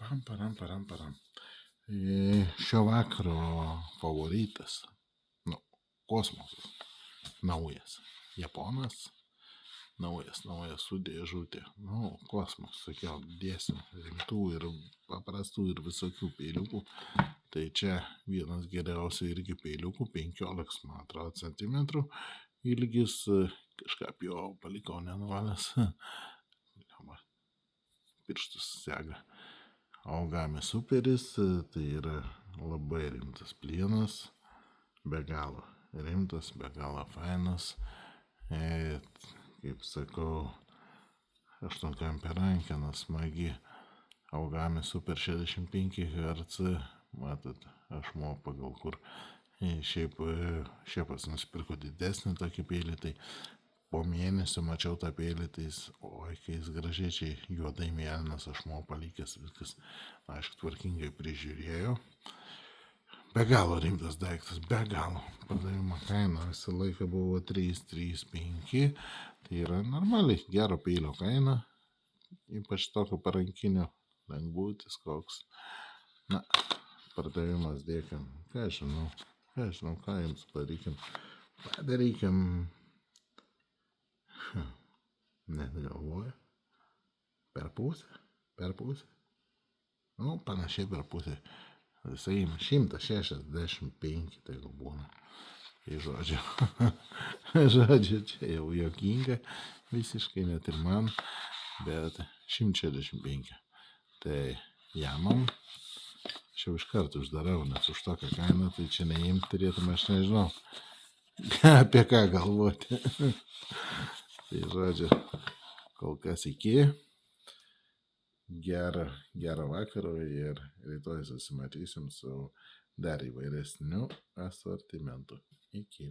Param. Šio vakaro favoritas. Kosmosas. Naujas. Japonas. Naujas su dėžutė. Kosmos, sakiau, dėsim rimtų ir paprastų ir visokių peiliukų. Tai čia vienas geriausių irgi peiliukų, 15, man atrodo, centimetrų ilgis, kažką jo palikau nenuvalęs. Pirštus sega. Augami superis, tai yra labai rimtas plienas, be galo rimtas, be galo fainas. Kaip sakau, 8 kampė rankena smagi, Augami super 65 Hz, matot, ašmuo pagal kur. Šiaip nusipirko didesnį tokį peilį, tai po mėnesio mačiau tą peilį, tai kai jis gražiai juodai mėlynas ašmuo palikęs, viskas, aišku, tvarkingai prižiūrėjo. Be galo rimtas daiktas, be galo. Pardavimo kaina visą laiką buvo 3,5, tai yra normaliai gero peilio kaina, ypač tokio parankinio, lengvutis koks. Pardavimas dėkim, ką žinau, ką jums padarykim. Net galvoju. Per pusę. Panašiai per pusę. Visai 165, tai gal būna. Tai žodžiu. Čia jau juokinga, visiškai net ir man, bet 165. Tai jamam. Aš jau iš karto uždarau, nes už tokią kainą, tai čia neimti turėtume, aš nežinau, apie ką galvoti. Tai žodžiu, kol kas iki. Gerą vakarą ir rytoj susimatysim su dar įvairesniu asortimentu. Iki.